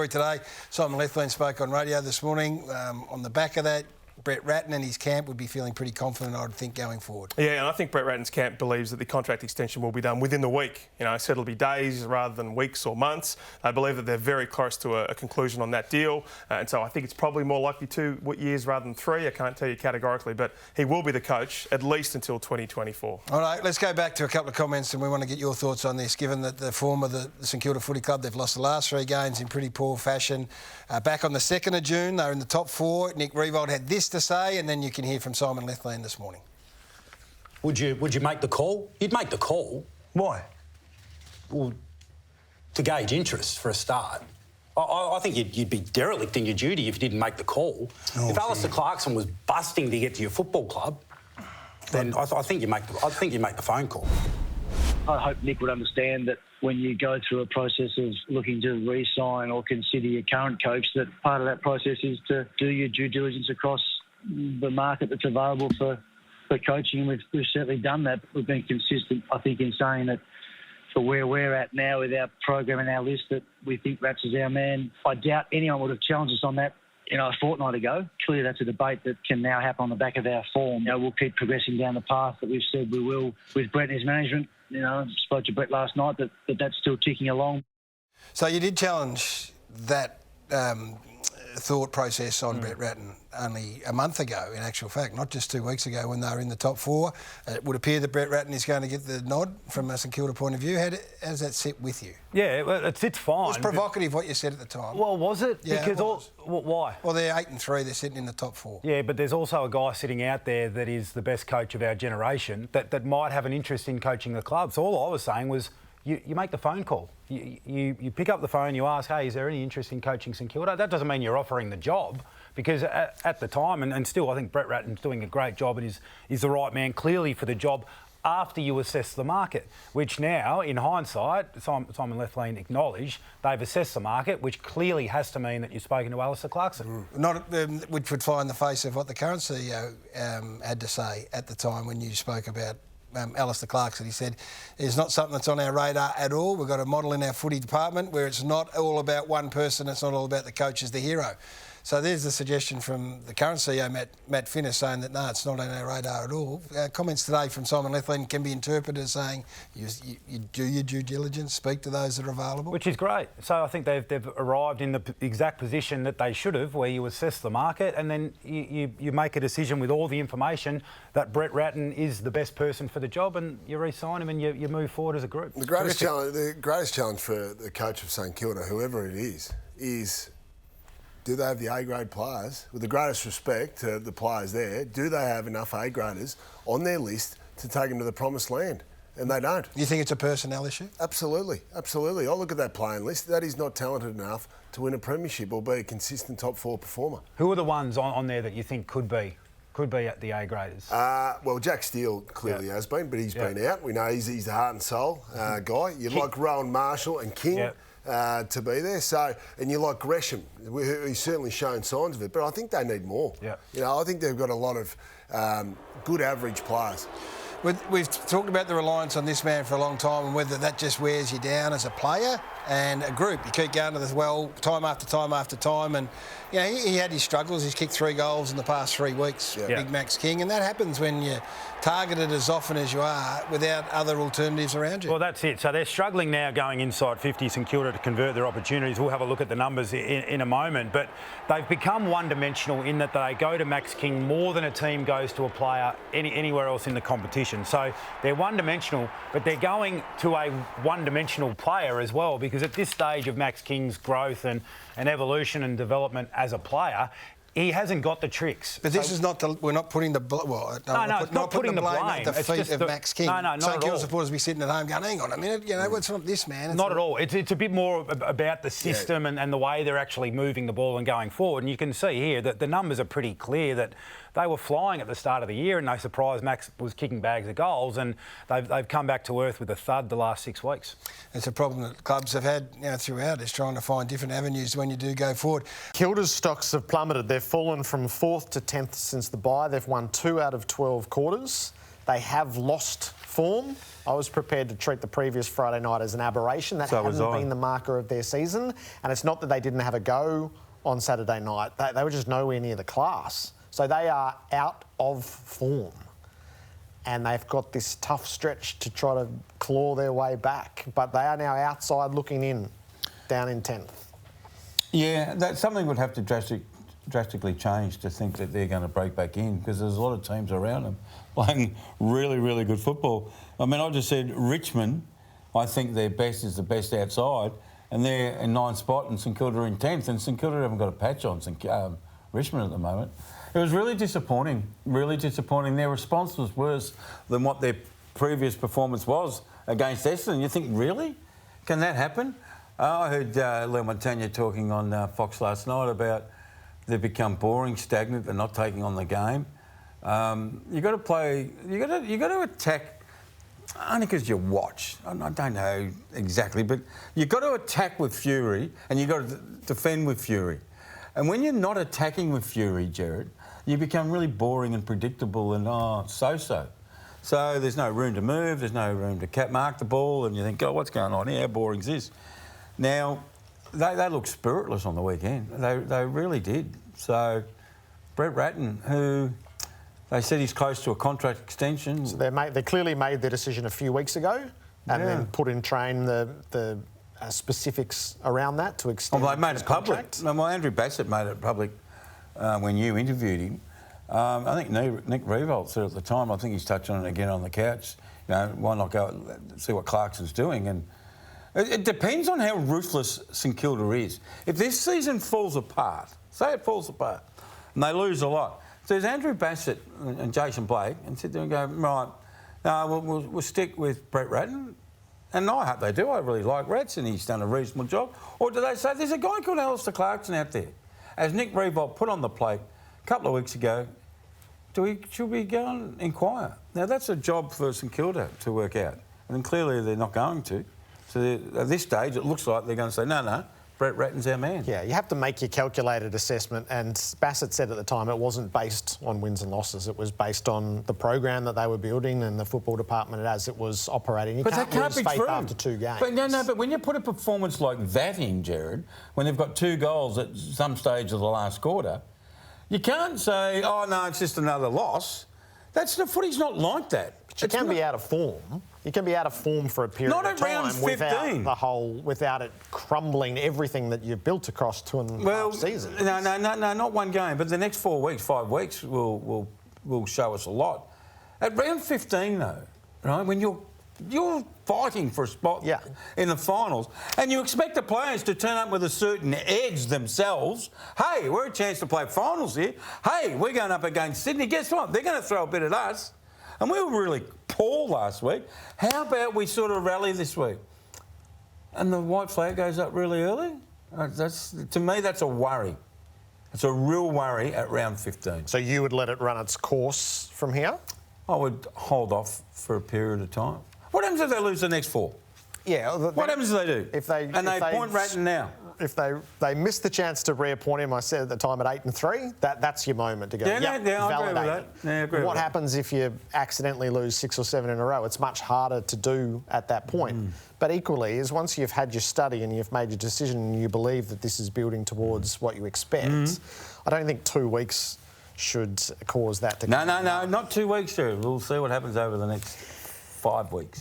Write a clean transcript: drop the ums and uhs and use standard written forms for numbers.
Today, Simon Lethlean spoke on radio this morning. On the back of that, Brett Ratten and his camp would be feeling pretty confident, I'd think, going forward. Yeah, and I think Brett Ratten's camp believes that the contract extension will be done within the week. You know, said it'll be days rather than weeks or months. They believe that they're very close to a conclusion on that deal, and so I think it's probably more likely 2 years rather than 3. I can't tell you categorically, but he will be the coach at least until 2024. All right, let's go back to a couple of comments, and we want to get your thoughts on this, given that the form of the St Kilda Footy Club, they've lost the last 3 games in pretty poor fashion. Back on the 2nd of June, they were in the top 4. Nick Riewoldt had this to say, and then you can hear from Simon Lethlean this morning. Would you make the call? You'd make the call. Why? Well, to gauge interest for a start. I think you'd be derelict in your duty if you didn't make the call. If Alistair Clarkson was busting to get to your football club, then I think you make the phone call. I hope Nick would understand that when you go through a process of looking to re-sign or consider your current coach, that part of that process is to do your due diligence across the market that's available for coaching. We've certainly done that. We've been consistent, I think, in saying that for where we're at now with our program and our list, that we think Rats is our man. I doubt anyone would have challenged us on that, a fortnight ago. Clearly, that's a debate that can now happen on the back of our form. We'll keep progressing down the path that we've said we will with Brett and his management. I spoke to Brett last night that's still ticking along. So you did challenge that thought process on Brett Ratten only a month ago, in actual fact, not just 2 weeks ago when they were in the top 4. It would appear that Brett Ratten is going to get the nod from a St Kilda point of view. How does that sit with you? Yeah, well, it sits fine. It was provocative what you said at the time. Well, was it? Yeah, because why? Well, they're 8 and 3. They're sitting in the top 4. Yeah, but there's also a guy sitting out there that is the best coach of our generation that might have an interest in coaching the club. So all I was saying was, you make the phone call. You pick up the phone, you ask, hey, is there any interest in coaching St Kilda? That doesn't mean you're offering the job, because at the time, and still I think Brett Ratten's doing a great job and is the right man clearly for the job after you assess the market, which now, in hindsight, Simon Lethlean acknowledged they've assessed the market, which clearly has to mean that you've spoken to Alistair Clarkson. Which would fly in the face of what the current CEO had to say at the time when you spoke about Alistair Clarkson. He said, it's not something that's on our radar at all. We've got a model in our footy department where it's not all about one person, it's not all about the coach as the hero. So there's the suggestion from the current CEO, Matt Finnis, saying that, no, it's not on our radar at all. Comments today from Simon Lethlean can be interpreted as saying you do your due diligence, speak to those that are available. Which is great. So I think they've arrived in the exact position that they should have, where you assess the market and then you make a decision with all the information that Brett Ratten is the best person for the job, and you re-sign him and you move forward as a group. The greatest challenge for the coach of St Kilda, whoever it is do they have the A-grade players? With the greatest respect to the players there, do they have enough A-graders on their list to take them to the promised land? And they don't. You think it's a personnel issue? Absolutely, absolutely. I look at that playing list. That is not talented enough to win a premiership or be a consistent top 4 performer. Who are the ones on there that you think could be at the A-graders? Well, Jack Steele clearly has been, but he's been out. We know he's the heart and soul guy. You like Rowan Marshall and King. Yep. To be there, and you like Gresham, he's certainly shown signs of it, but I think they need more. Yeah. I think they've got a lot of good average players. We've talked about the reliance on this man for a long time and whether that just wears you down as a player and a group. You keep going to the well time after time after time, and he had his struggles. He's kicked 3 goals in the past 3 weeks, Big Max King, and that happens when you're targeted as often as you are without other alternatives around you. Well, that's it. So they're struggling now going inside 50, St Kilda, to convert their opportunities. We'll have a look at the numbers in a moment, but they've become one-dimensional in that they go to Max King more than a team goes to a player anywhere else in the competition. So they're one-dimensional, but they're going to a one-dimensional player as well, because at this stage of Max King's growth and evolution and development as a player, he hasn't got the tricks. But this is not we're not putting the not putting the blame at the feet of Max King. No, not St at Kilda all. supporters be sitting at home going, hang on a minute, it's not this man. Not at all. It's a bit more about the system and the way they're actually moving the ball and going forward. And you can see here that the numbers are pretty clear that they were flying at the start of the year, and no surprise Max was kicking bags of goals, and they've come back to earth with a thud the last 6 weeks. It's a problem that clubs have had throughout, is trying to find different avenues when you do go forward. Kilda's stocks have plummeted. They've fallen from 4th to 10th since the bye. They've won 2 out of 12 quarters. They have lost form. I was prepared to treat the previous Friday night as an aberration. That hadn't been the marker of their season. And it's not that they didn't have a go on Saturday night. They were just nowhere near the class. So they are out of form. And they've got this tough stretch to try to claw their way back. But they are now outside looking in, down in 10th. Yeah, that something would have to drastically change to think that they're going to break back in, because there's a lot of teams around them playing really, really good football. I mean, I just said Richmond, I think their best is the best outside, and they're in 9th spot and St Kilda are in 10th, and St Kilda haven't got a patch on Richmond at the moment. It was really disappointing, really disappointing. Their response was worse than what their previous performance was against Essendon. You think, really? Can that happen? I heard Leo Montagna talking on Fox last night about they've become boring, stagnant, they're not taking on the game. You've got to play, you've got to attack, only because you watch. I don't know exactly, but you've got to attack with fury and you've got to defend with fury. And when you're not attacking with fury, Jared, you become really boring and predictable and so-so. So there's no room to move, there's no room to mark the ball, and you think, oh, what's going on here? How boring is this? Now, they looked spiritless on the weekend. They really did. So Brett Ratton, who they said he's close to a contract extension. So they clearly made their decision a few weeks ago and then put in train the specifics around that to extend. Well, they made it public. Contract. Well, Andrew Bassett made it public when you interviewed him. I think Nick Riewoldt said at the time, I think he's touched on it again on the couch, you know, why not go and see what Clarkson's doing? And it depends on how ruthless St Kilda is. If this season falls apart, say it falls apart, and they lose a lot, so there's Andrew Bassett and Jason Blake and sit there and go, right, we'll stick with Brett Ratton. And I hope they do. I really like Rats and he's done a reasonable job. Or do they say, there's a guy called Alistair Clarkson out there, as Nick Riewoldt put on the plate a couple of weeks ago, should we go and inquire? Now, that's a job for St Kilda to work out. And clearly they're not going to. So at this stage, it looks like they're going to say, no, Brett Ratton's our man. Yeah, you have to make your calculated assessment, and Bassett said at the time it wasn't based on wins and losses. It was based on the program that they were building and the football department as it was operating. But that can't be lose faith true. after 2 games. But but when you put a performance like that in, Jared, when they've got 2 goals at some stage of the last quarter, you can't say, oh, no, it's just another loss. The footy's not like that. But you can be out of form. You can be out of form for a period of time. Not at round 15. Without it crumbling everything that you've built across 2.5 seasons. No, not one game. But the next 4 weeks, 5 weeks will show us a lot. At round 15, though, right, when you're fighting for a spot in the finals, and you expect the players to turn up with a certain edge themselves. Hey, we're a chance to play finals here. Hey, we're going up against Sydney. Guess what? They're going to throw a bit at us. And we were really poor last week. How about we sort of rally this week? And the white flag goes up really early? To me, that's a worry. It's a real worry at round 15. So you would let it run its course from here? I would hold off for a period of time. What happens if they lose the next 4? Yeah. What happens if they do? If they appoint Ratton now. If they miss the chance to reappoint him, I said at the time at 8 and 3, that's your moment to go. I agree with that. Yeah, I agree what with happens if you accidentally lose 6 or 7 in a row? It's much harder to do at that point. But equally, is once you've had your study and you've made your decision and you believe that this is building towards what you expect, I don't think 2 weeks should cause that to. No, not 2 weeks, Drew. We'll see what happens over the next 5 weeks.